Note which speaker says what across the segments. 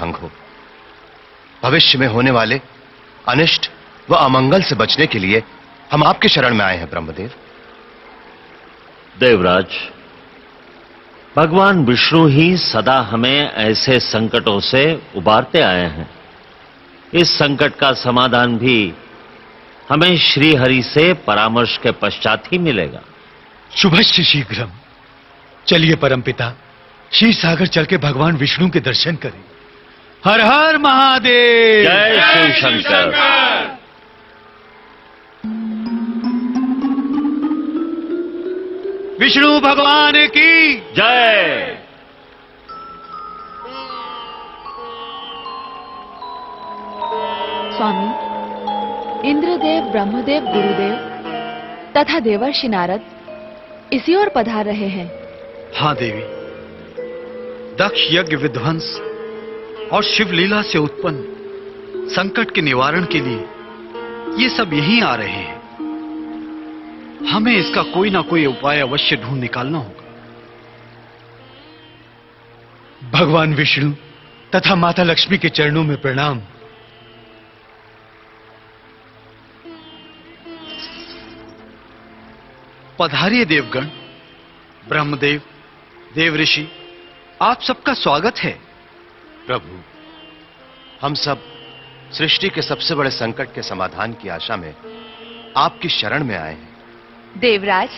Speaker 1: भंग हो। भविष्य में होने वाले अनिष्ट व अमंगल से बचने के लिए हम आपके शरण में आए हैं ब्रह्मदेव।
Speaker 2: देवराज, भगवान विष्णु ही सदा हमें ऐसे संकटों से उबारते आए हैं। इस संकट का समाधान भी हमें श्री हरि से परामर्श के पश्चात ही मिलेगा।
Speaker 3: शुभस्य शीघ्रम। चलिए परमपिता, क्षीर सागर चल के भगवान विष्णु के दर्शन करें। हर हर महादेव।
Speaker 2: जय शिव शंकर।
Speaker 3: विष्णु भगवान की
Speaker 2: जय।
Speaker 4: स्वामी, इंद्रदेव, ब्रह्मदेव, गुरुदेव तथा देवर्षि नारद इसी ओर पधार रहे हैं।
Speaker 3: हाँ देवी, दक्ष यज्ञ विध्वंस और शिवलीला से उत्पन्न संकट के निवारण के लिए ये सब यहीं आ रहे हैं। हमें इसका कोई ना कोई उपाय अवश्य ढूंढ निकालना होगा। भगवान विष्णु तथा माता लक्ष्मी के चरणों में प्रणाम। पधारिए देवगण, ब्रह्मदेव, देवऋषि, आप सबका स्वागत है।
Speaker 1: प्रभु, हम सब सृष्टि के सबसे बड़े संकट के समाधान की आशा में आपकी शरण में आए हैं।
Speaker 4: देवराज,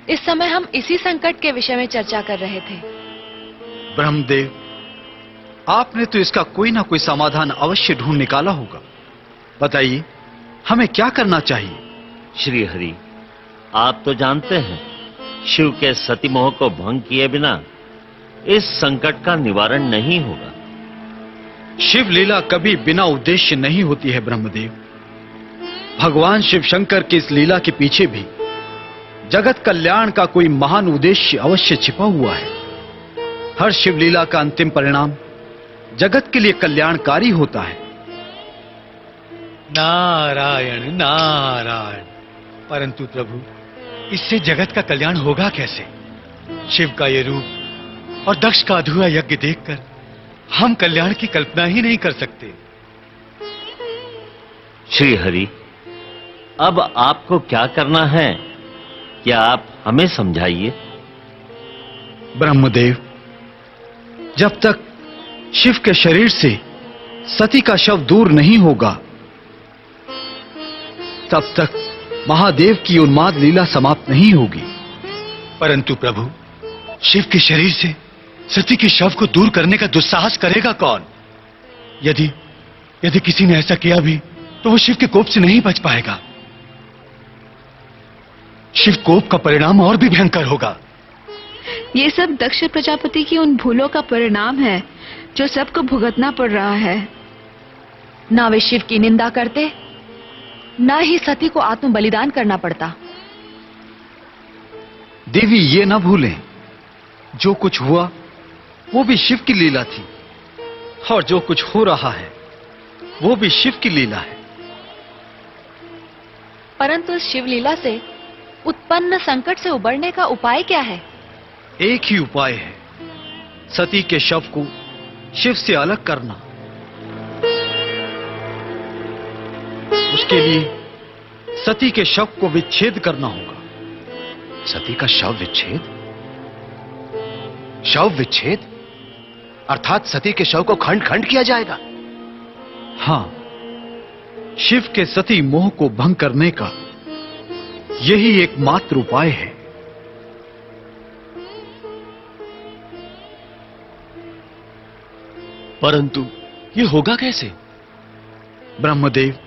Speaker 4: इस समय हम इसी संकट के विषय में चर्चा कर रहे थे।
Speaker 3: ब्रह्मदेव, आपने तो इसका कोई ना कोई समाधान अवश्य ढूंढ निकाला होगा। बताइए, हमें क्या करना चाहिए?
Speaker 2: श्री हरि, आप तो जानते हैं शिव के सती मोह को भंग किए बिना इस संकट का निवारण नहीं होगा।
Speaker 3: शिव लीला कभी बिना उद्देश्य नहीं होती है ब्रह्मदेव। भगवान शिव शंकर की इस लीला के पीछे भी जगत कल्याण का कोई महान उद्देश्य अवश्य छिपा हुआ है। हर शिव लीला का अंतिम परिणाम जगत के लिए कल्याणकारी होता है। नारायण नारायण। परंतु प्रभु, इससे जगत का कल्याण होगा कैसे? शिव का ये रूप और दक्ष का अधूरा यज्ञ देखकर हम कल्याण की कल्पना ही नहीं कर सकते।
Speaker 2: श्री हरि, अब आपको क्या करना है, क्या आप हमें समझाइए।
Speaker 3: ब्रह्मदेव, जब तक शिव के शरीर से सती का शव दूर नहीं होगा, तब तक महादेव की उन्माद लीला समाप्त नहीं होगी। परंतु प्रभु, शिव के शरीर से सती के शव को दूर करने का दुस्साहस करेगा कौन? यदि किसी ने ऐसा किया भी तो वो शिव के कोप से नहीं बच पाएगा। शिव कोप का परिणाम और भी भयंकर होगा।
Speaker 4: ये सब दक्ष प्रजापति की उन भूलों का परिणाम है जो सबको भुगतना पड़ रहा है। ना वे शिव की निंदा करते, ना ही सती को आत्म बलिदान करना पड़ता।
Speaker 3: देवी, ये ना भूलें, जो कुछ हुआ वो भी शिव की लीला थी, और जो कुछ हो रहा है वो भी शिव की लीला है।
Speaker 4: परंतु इस शिव लीला से उत्पन्न संकट से उबरने का उपाय क्या है?
Speaker 3: एक ही उपाय है, सती के शव को शिव से अलग करना। उसके लिए सती के शव को विच्छेद करना होगा।
Speaker 1: सती का शव विच्छेद? शव विच्छेद अर्थात सती के शव को खंड खंड किया जाएगा?
Speaker 3: हां, शिव के सती मोह को भंग करने का यही एकमात्र उपाय है।
Speaker 1: परंतु ये होगा कैसे?
Speaker 3: ब्रह्मदेव,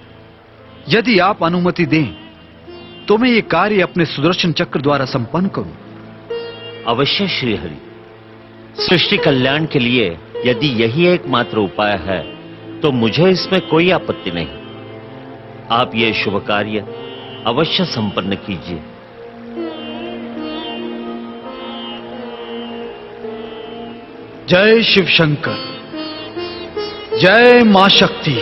Speaker 3: यदि आप अनुमति दें तो मैं ये कार्य अपने सुदर्शन चक्र द्वारा संपन्न करूं।
Speaker 2: अवश्य श्री हरि, सृष्टि कल्याण के लिए यदि यही एकमात्र उपाय है तो मुझे इसमें कोई आपत्ति नहीं। आप ये शुभ कार्य अवश्य संपन्न कीजिए।
Speaker 3: जय शिव शंकर, जय मां शक्ति।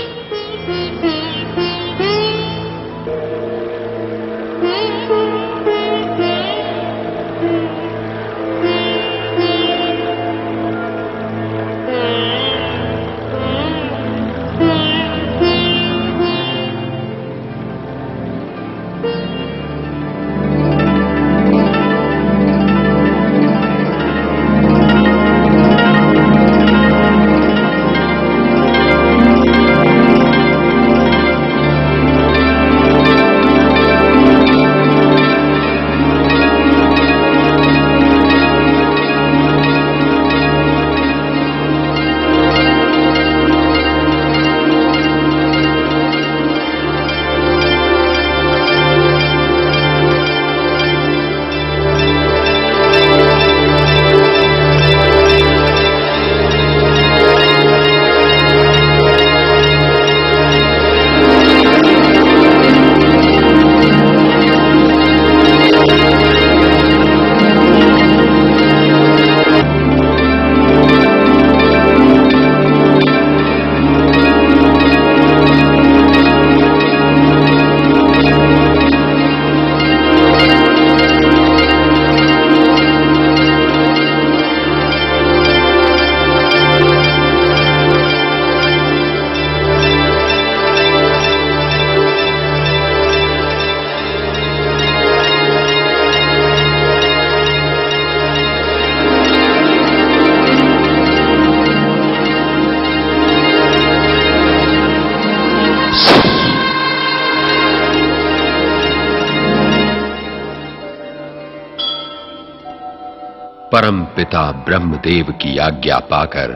Speaker 5: परम पिता ब्रह्मदेव की आज्ञा पाकर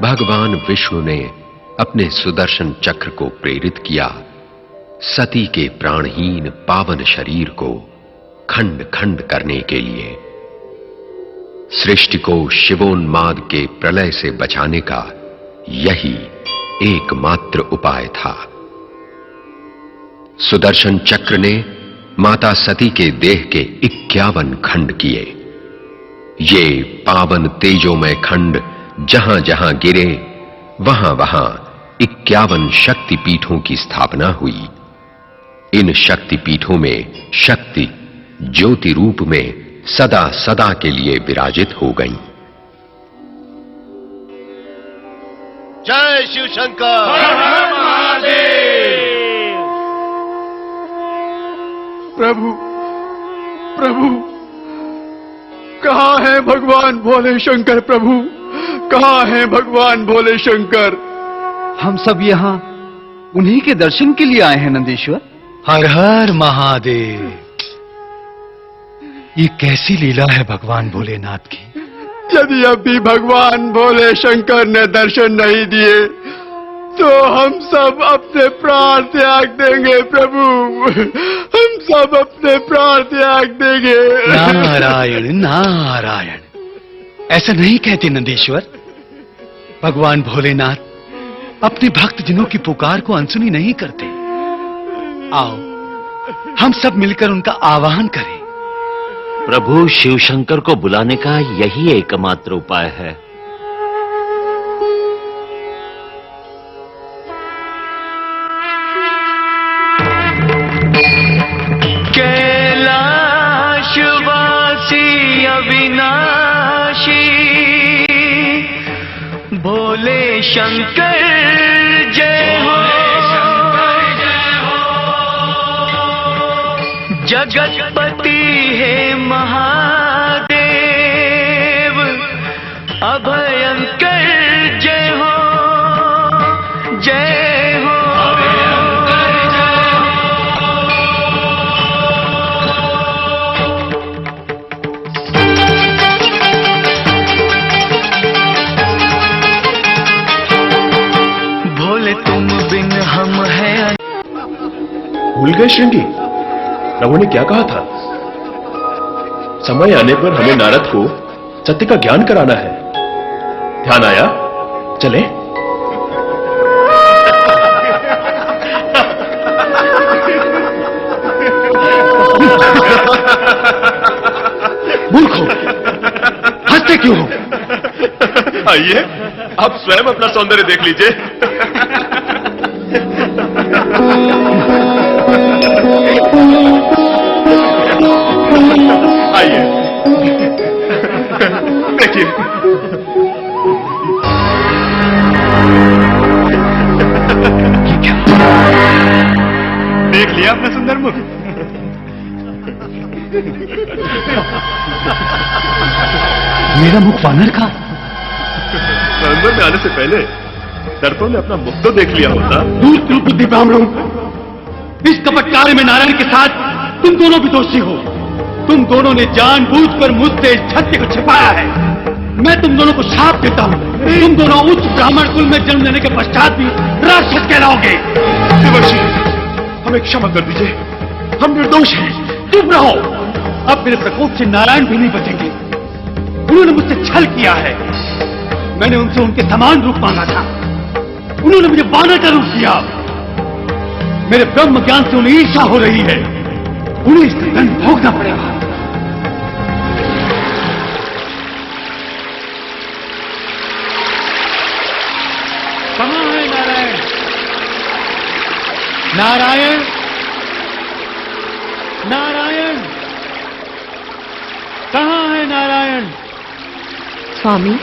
Speaker 5: भगवान विष्णु ने अपने सुदर्शन चक्र को प्रेरित किया सती के प्राणहीन पावन शरीर को खंड खंड करने के लिए। सृष्टि को शिवोन्माद के प्रलय से बचाने का यही एकमात्र उपाय था। सुदर्शन चक्र ने माता सती के देह के 51 खंड किए। ये पावन तेजोमय खंड जहां जहां गिरे वहां वहां 51 शक्तिपीठों की स्थापना हुई। इन शक्तिपीठों में शक्ति ज्योति रूप में सदा सदा के लिए विराजित हो गईं।
Speaker 1: जय शिव शंकर।
Speaker 3: प्रभु प्रभु कहां है भगवान भोले शंकर? प्रभु कहां है भगवान भोले शंकर? हम सब यहाँ उन्हीं के दर्शन के लिए आए हैं नंदीश्वर।
Speaker 6: हर हर महादेव। ये कैसी लीला है भगवान भोलेनाथ की।
Speaker 3: यदि अब भी भगवान भोले शंकर ने दर्शन नहीं दिए तो हम सब अपने प्राण त्याग देंगे प्रभु। हम सब अपने प्राण त्याग देंगे।
Speaker 6: नारायण नारायण, ऐसा नहीं कहते नंदीश्वर। भगवान भोलेनाथ अपने भक्त जनों की पुकार को अनसुनी नहीं करते। आओ हम सब मिलकर उनका आवाहन करें।
Speaker 2: प्रभु शिव शंकर को बुलाने का यही एकमात्र उपाय है।
Speaker 7: कैलाशवासी अविनाशी भोले शंकर जय हो। जगतपति है महादेव अभयंकर जय हो जय हो। भोले तुम बिन हम हैं।
Speaker 8: भूल गए श्रृंगी, प्रभु ने क्या कहा था? समय आने पर हमें नारद को सत्य का ज्ञान कराना है। ध्यान आया? चले?
Speaker 3: मूर्खो, हंसते क्यों हो?
Speaker 8: आइए आप स्वयं अपना सौंदर्य देख लीजिए। आइए देखिए।
Speaker 3: देख लिया अपना सुंदर मुख? मेरा मुख वानर का?
Speaker 8: अंदर में आने से पहले दर्पण में अपना मुख तो देख लिया होता।
Speaker 3: दूर दूर बुद्धि ब्राह्मणों, इस कपट कार्य में नारायण के साथ तुम दोनों भी दोषी हो। तुम दोनों ने जानबूझकर मुझसे इस सत्य को छिपाया है। मैं तुम दोनों को शाप देता हूँ। तुम दोनों उच्च ब्राह्मण कुल में जन्म लेने के पश्चात भी राक्षस कहलाओगे।
Speaker 8: देवर्षि, हमें क्षमा कर दीजिए, हम निर्दोष हैं।
Speaker 3: चुप रहो। अब मेरे प्रकोप से नारायण भी नहीं बचेंगे। उन्होंने मुझसे छल किया है। मैंने उनसे उनके समान रूप मांगा था, उन्होंने मुझे वानर का रूप दिया। मेरे ब्रह्म ज्ञान से उन्हें ईर्ष्या हो रही है। उन्हें इसका दंड भोगना पड़ेगा। कहां है नारायण? नारायण नारायण कहां है नारायण?
Speaker 4: स्वामी,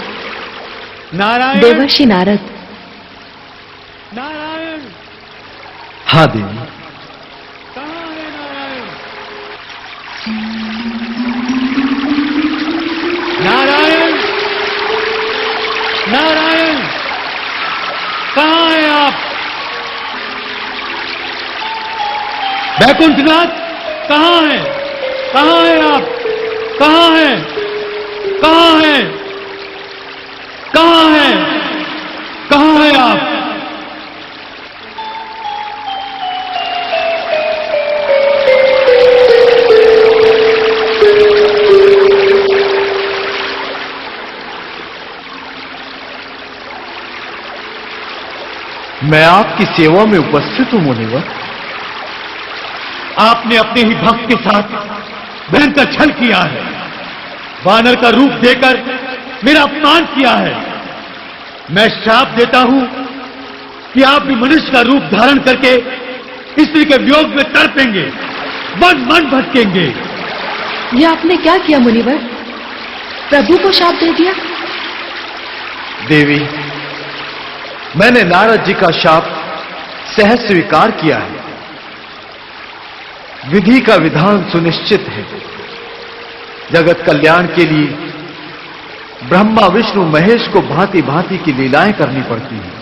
Speaker 3: नारायण
Speaker 4: देवर्षि नारद।
Speaker 3: नारायण। हाँ देवी। कहां है नारायण? नारायण नारायण कहां हैं आप? बैकुंठनाथ कहां हैं? कहां हैं आप? कहां हैं?
Speaker 6: कहां हैं? कहां हैं? कहां हैं आप?
Speaker 3: मैं आपकी सेवा में उपस्थित हूं मुनिवर।
Speaker 6: आपने अपने ही भक्त के साथ भयंकर छल किया है, वानर का रूप देकर मेरा अपमान किया है। मैं श्राप देता हूं कि आप भी मनुष्य का रूप धारण करके स्त्री के वियोग में तड़पेंगे, मन मन भटकेंगे।
Speaker 4: ये आपने क्या किया मुनिवर? प्रभु को शाप दे दिया?
Speaker 3: देवी, मैंने नारद जी का शाप सहज स्वीकार किया है। विधि का विधान सुनिश्चित है। जगत कल्याण के लिए ब्रह्मा विष्णु महेश को भांति भांति की लीलाएं करनी पड़ती हैं।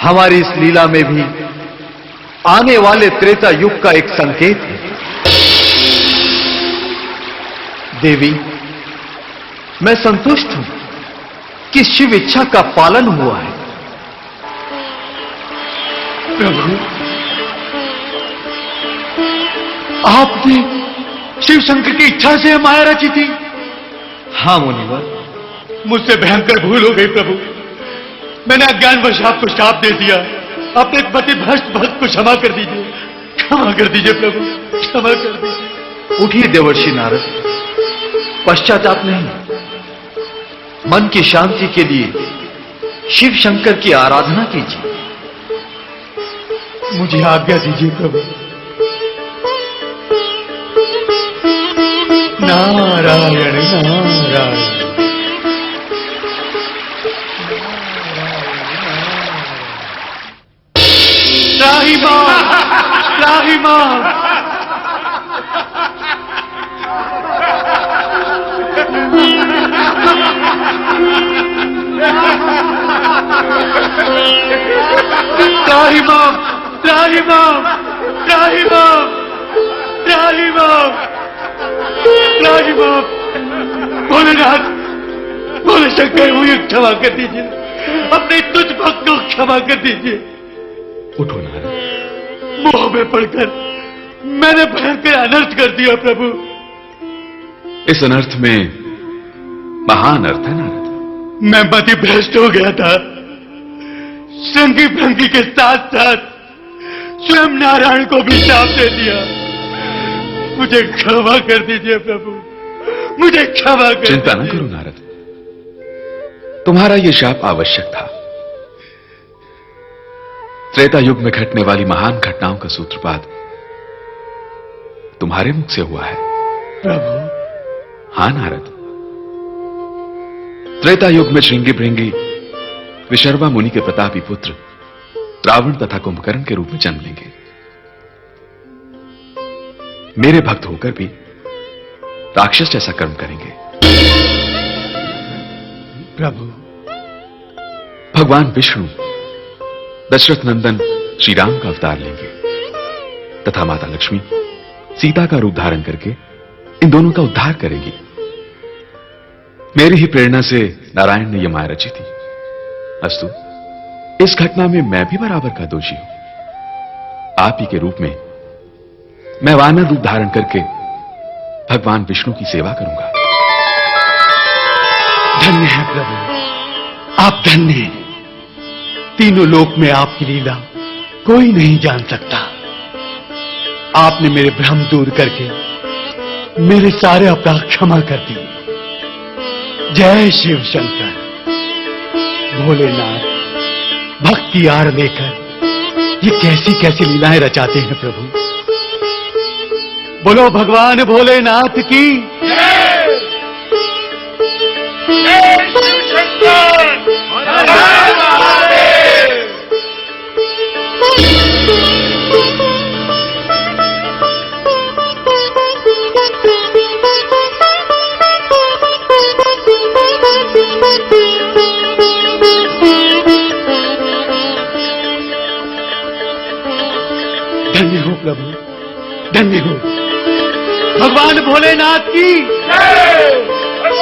Speaker 3: हमारी इस लीला में भी आने वाले त्रेता युग का एक संकेत है। देवी, मैं संतुष्ट हूं कि शिव इच्छा का पालन हुआ है।
Speaker 6: प्रभु, आपने शिव शंकर की इच्छा से माया रची थी?
Speaker 3: हां मुनिवर,
Speaker 6: मुझसे भयंकर भूल हो गई प्रभु। मैंने अज्ञानवश आपको शाप दे दिया। अपने पति भ्रष्ट भक्त को क्षमा कर दीजिए, क्षमा कर दीजिए प्रभु, क्षमा कर दीजिए।
Speaker 3: उठिए देवर्षि नारद, पश्चाताप नहीं। मन की शांति के लिए शिव शंकर की आराधना कीजिए।
Speaker 6: मुझे आज्ञा दीजिए प्रभु। नारायण नारायण। त्राहि मां, त्राहि मां। त्राहि मां, त्राहि मां, त्राहि मां, त्राहि मां, त्राहि मां। भोलेनाथ, भोले शंकर, मुझे क्षमा कर दीजिए। अपने तुझ भक्त को क्षमा कर दीजिए।
Speaker 8: उठो नारद।
Speaker 6: मोह में पड़कर मैंने भयंकर अनर्थ कर दिया प्रभु।
Speaker 8: इस अनर्थ में महान अर्थ है नारद।
Speaker 6: मैं मति भ्रष्ट हो गया था। श्रृंगी भृंगी के साथ साथ स्वयं नारायण को भी शाप दे दिया। मुझे क्षमा कर दीजिए प्रभु, मुझे क्षमा कर
Speaker 8: चिंता न
Speaker 6: दीजिए।
Speaker 8: करो नारद, तुम्हारा यह शाप आवश्यक था। त्रेता युग में घटने वाली महान घटनाओं का सूत्रपात तुम्हारे मुख से हुआ है
Speaker 6: प्रभु।
Speaker 8: हां नारद, त्रेता युग में श्रृंगी भृंगी विशर्वा मुनि के प्रतापी पुत्र रावण तथा कुंभकर्ण के रूप में जन्म लेंगे। मेरे भक्त होकर भी राक्षस जैसा कर्म करेंगे।
Speaker 6: प्रभु,
Speaker 8: भगवान विष्णु दशरथ नंदन श्री राम का अवतार लेंगे तथा माता लक्ष्मी सीता का रूप धारण करके इन दोनों का उद्धार करेंगी। मेरी ही प्रेरणा से नारायण ने यह माया रची थी। अस्तु, इस घटना में मैं भी बराबर का दोषी हूं। आप ही के रूप में मैं वानर रूप धारण करके भगवान विष्णु की सेवा करूंगा।
Speaker 6: धन्य है प्रभु, आप धन्य हैं। तीनों लोक में आपकी लीला कोई नहीं जान सकता। आपने मेरे भ्रम दूर करके मेरे सारे अपराध क्षमा कर दिए। जय शिव शंकर। भोलेनाथ, भक्त की आड़ लेकर ये कैसी कैसी लीलाएं रचाते हैं प्रभु। बोलो भगवान भोलेनाथ की जय। जय शिव शंकर। धन्य हो प्रभु, धन्य हो। भगवान भोलेनाथ की जय।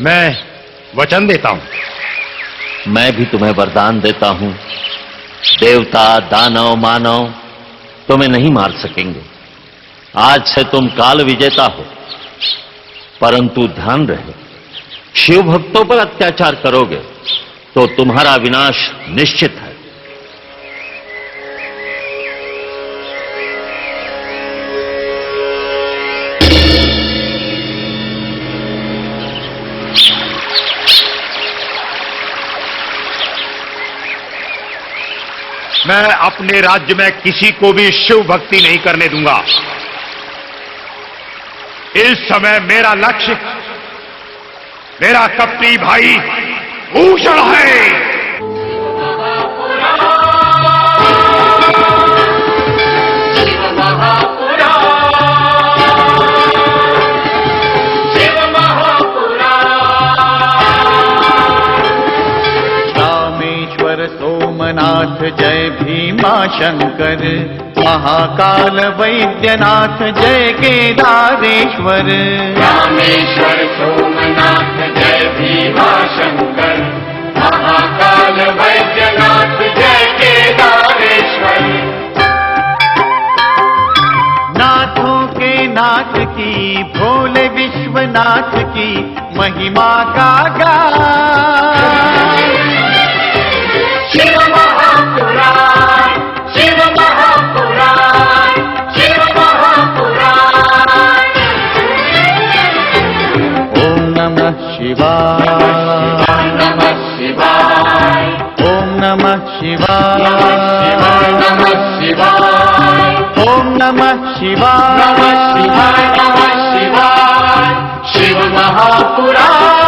Speaker 9: मैं वचन देता हूं।
Speaker 2: मैं भी तुम्हें वरदान देता हूं, देवता, दानव, मानव तुम्हें नहीं मार सकेंगे। आज से तुम काल विजेता हो, परंतु ध्यान रहे, शिव भक्तों पर अत्याचार करोगे तो तुम्हारा विनाश निश्चित है।
Speaker 9: मैं अपने राज्य में किसी को भी शिव भक्ति नहीं करने दूंगा। इस समय मेरा लक्ष्य मेरा कपटी भाई भूषण है।
Speaker 10: रामेश्वर सोमनाथ जय भीमा शंकर, महाकाल वैद्यनाथ जय केदारेश्वर।
Speaker 7: रामेश्वर सोमनाथ जय भीमा शंकर, महाकाल वैद्यनाथ जय केदारेश्वर।
Speaker 10: नाथों के नाथ की, भोले विश्वनाथ की महिमा का गान।
Speaker 7: शिव महापुराण, शिव महापुराण, शिव महापुराण।
Speaker 10: ओम नमः शिवाय,
Speaker 7: नमः शिवाय,
Speaker 10: ओम नमः शिवाय,
Speaker 7: नमः शिवाय,
Speaker 10: ओम नमः शिवाय,
Speaker 7: नमः शिवाय, नमः शिवाय। शिव महापुराण।